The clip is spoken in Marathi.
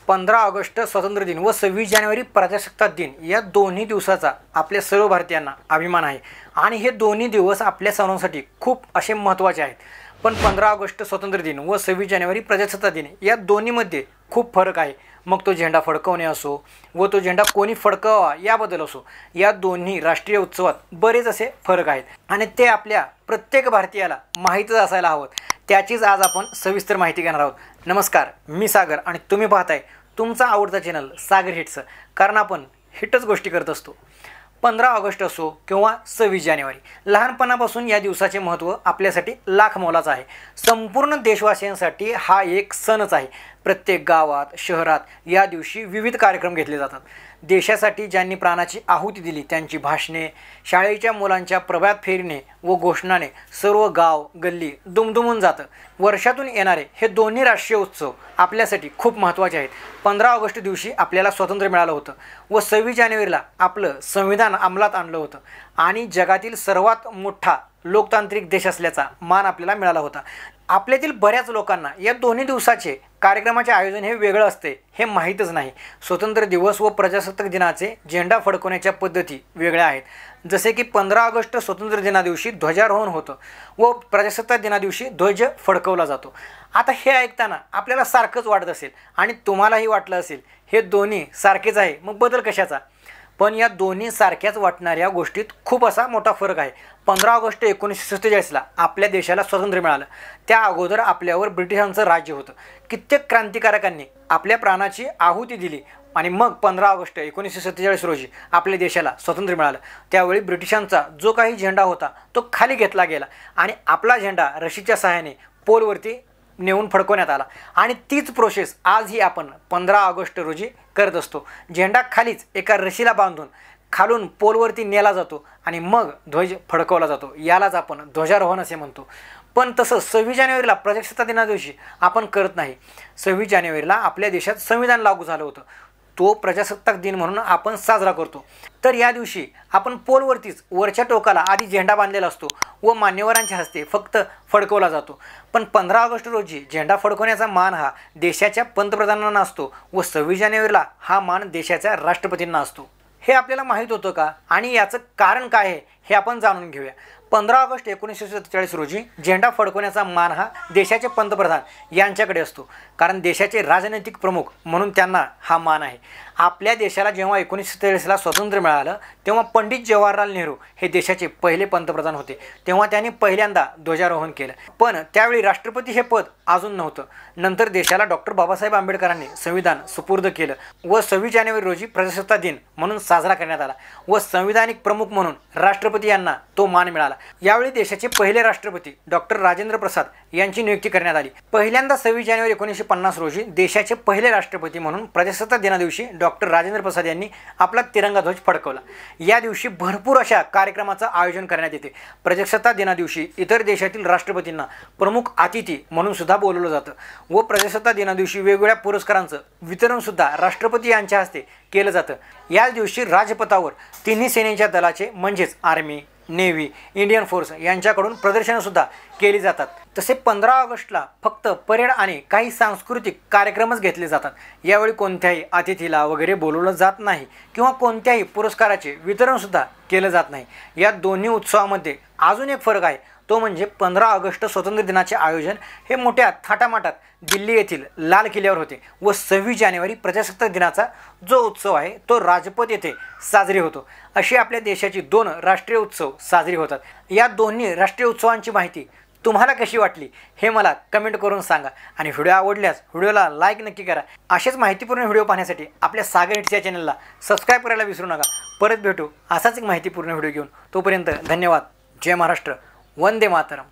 15 ऑगस्ट स्वातंत्र्य दिन व 26 जानेवारी प्रजासत्ताक दिन या दोन्ही दिवसाचा आपल्या सर्व भारतीयांना अभिमान आहे आणि हे दोन्ही दिवस आपल्या सर्वांसाठी खूप असे महत्त्वाचे आहेत। पण 15 ऑगस्ट स्वातंत्र्य दिन व 26 जानेवारी प्रजासत्ताक दिन या दोन्हीमध्ये खूप फरक आहे। मग तो झेंडा फडकवणे असो व तो झेंडा कोणी फडकवावा याबद्दल असो, या दोन्ही राष्ट्रीय उत्सवात बरेच असे फरक आहेत आणि ते आपल्या प्रत्येक भारतीयाला माहीतच असायला हवं। त्याचीच आज आपण सविस्तर माहिती घेणार आहोत। नमस्कार, मी सागर आणि तुम्ही पाहताय तुमचा आवडता चॅनल सागर हिट्स, कारण आपण हिटच गोष्टी करत असतो। 15 ऑगस्ट असो किंवा 26 जानेवारी, लहानपणापासून या दिवसाचे महत्त्व आपल्यासाठी लाख मोलाचं आहे। संपूर्ण देशवासियांसाठी हा एक सणच आहे। प्रत्येक गावात शहरात या दिवशी विविध कार्यक्रम घेतले जातात। देशासाठी ज्यांनी प्राणाची आहुती दिली त्यांची भाषणे, शाळेच्या मुलांच्या प्रभात फेरीने व घोषणाने सर्व गाव गल्ली दुमदुमून जातं। वर्षातून येणारे हे दोन्ही राष्ट्रीय उत्सव आपल्यासाठी खूप महत्त्वाचे आहेत। 15 ऑगस्ट दिवशी आपल्याला स्वातंत्र्य मिळालं होतं व 26 जानेवारीला आपलं संविधान अंमलात आणलं होतं आणि जगातील सर्वात मोठा लोकतांत्रिक देश असल्याचा मान आपल्याला मिळाला होता। आपल्यातील बऱ्याच लोकांना या दोन्ही दिवसाचे कार्यक्रमाचे आयोजन हे वेगळं असते हे माहीतच नाही। स्वातंत्र्य दिवस व प्रजासत्ताक दिनाचे झेंडा फडकवण्याच्या पद्धती वेगळ्या आहेत। जसे की 15 ऑगस्ट स्वातंत्र्य दिना दिवशी ध्वजारोहण होतं व प्रजासत्ताक दिना दिवशी ध्वज फडकवला जातो। आता हे ऐकताना आपल्याला सारखंच वाटत असेल आणि तुम्हालाही वाटलं असेल हे दोन्ही सारखेच आहे, मग बदल कशाचा? पण या दोन्ही सारख्याच वाटणाऱ्या गोष्टीत खूप असा मोठा फरक आहे। 15 ऑगस्ट 1947ला आपल्या देशाला स्वातंत्र्य मिळालं। त्या अगोदर आपल्यावर ब्रिटिशांचं राज्य होतं। कित्येक क्रांतिकारकांनी आपल्या प्राणाची आहुती दिली आणि मग 15 ऑगस्ट 1947 रोजी आपल्या देशाला स्वातंत्र्य मिळालं। त्यावेळी ब्रिटिशांचा जो काही झेंडा होता तो खाली घेतला गेला आणि आपला झेंडा रशीच्या सहाय्याने पोलवरती नेऊन फडकवण्यात आला आणि तीच प्रोसेस आजही आपण 15 ऑगस्ट रोजी करत असतो। झेंडा खालीच एका रशीला बांधून खालून पोलवरती नेला जातो आणि मग ध्वज फडकवला जातो। यालाच आपण ध्वजारोहण असे म्हणतो। पण तसं 26 जानेवारीला प्रजासत्ताक दिना दिवशी आपण करत नाही। 26 जानेवारीला आपल्या देशात संविधान लागू झालं होतं, तो प्रजासत्ताक दिन म्हणून आपण साजरा करतो। तर या दिवशी आपण पोलवरतीच वरच्या टोकाला आधी झेंडा बांधलेला असतो व मान्यवरांच्या हस्ते फक्त फडकवला जातो। पण 15 ऑगस्ट रोजी झेंडा फडकवण्याचा मान हा देशाच्या पंतप्रधानांना असतो व 26 जानेवारीला हा मान देशाच्या राष्ट्रपतींना असतो। हे आपल्याला माहीत होतं का? आणि याचं कारण काय आहे हे आपण जाणून घेऊया। 15 ऑगस्ट 1947 रोजी झेंडा फडकवण्याचा मान हा देशाचे पंतप्रधान यांच्याकडे असतो, कारण देशाचे राजनैतिक प्रमुख म्हणून त्यांना हा मान आहे। आपल्या देशाला जेव्हा 1947ला स्वातंत्र्य मिळालं तेव्हा पंडित जवाहरलाल नेहरू हे देशाचे पहिले पंतप्रधान होते। तेव्हा त्यांनी पहिल्यांदा ध्वजारोहण केलं, पण त्यावेळी राष्ट्रपती हे पद अजून नव्हतं। नंतर देशाला डॉक्टर बाबासाहेब आंबेडकरांनी संविधान सुपूर्द केलं व 26 जानेवारी रोजी प्रजासत्ताक दिन म्हणून साजरा करण्यात आला व संविधानिक प्रमुख म्हणून राष्ट्रपती यांना तो मान मिळाला। यावेळी देशाचे पहिले राष्ट्रपती डॉक्टर राजेंद्र प्रसाद यांची नियुक्ती करण्यात आली। पहिल्यांदा 26 जानेवारी 1950 रोजी देशाचे पहिले राष्ट्रपती म्हणून प्रजासत्ताक दिना दिवशी डॉक्टर राजेंद्र प्रसाद यांनी आपला तिरंगा ध्वज फडकवला। या दिवशी भरपूर अशा कार्यक्रमाचं आयोजन करण्यात येते। प्रजासत्ताक दिना दिवशी इतर देशातील राष्ट्रपतींना प्रमुख अतिथी म्हणून सुद्धा बोलवलं जातं व प्रजासत्ताक दिना दिवशी वेगवेगळ्या पुरस्कारांचं वितरण सुद्धा राष्ट्रपती यांच्या हस्ते केलं जातं। याच दिवशी राजपथावर तिन्ही सेनेच्या दलाचे म्हणजेच आर्मी, नेव्ही, इंडियन फोर्स यांच्याकडून प्रदर्शनंसुद्धा केली जातात। तसे 15 ऑगस्टला फक्त परेड आणि काही सांस्कृतिक कार्यक्रमच घेतले जातात। यावेळी कोणत्याही अतिथीला वगैरे बोलवलं जात नाही किंवा कोणत्याही पुरस्काराचे वितरणसुद्धा केलं जात नाही। या दोन्ही उत्सवामध्ये अजून एक फरक आहे, तो म्हणजे 15 ऑगस्ट स्वातंत्र्य दिनाचे आयोजन हे मोठ्या थाटामाटात दिल्ली येथील लाल किल्ल्यावर होते व 26 जानेवारी प्रजासत्ताक दिनाचा जो उत्सव आहे तो राजपथ येथे साजरी होतो। अशी आपल्या देशाची दोन राष्ट्रीय उत्सव साजरी होतात। या दोन्ही राष्ट्रीय उत्सवांची माहिती तुम्हाला कशी वाटली हे मला कमेंट करून सांगा आणि व्हिडिओ आवडल्यास व्हिडिओला लाईक नक्की करा। असेच माहितीपूर्ण व्हिडिओ पाहण्यासाठी आपल्या सागर हिट्स या चॅनलला सबस्क्राईब करायला विसरू नका। परत भेटू असाच एक माहितीपूर्ण व्हिडिओ घेऊन, तोपर्यंत धन्यवाद। जय महाराष्ट्र, वंदे मातरम।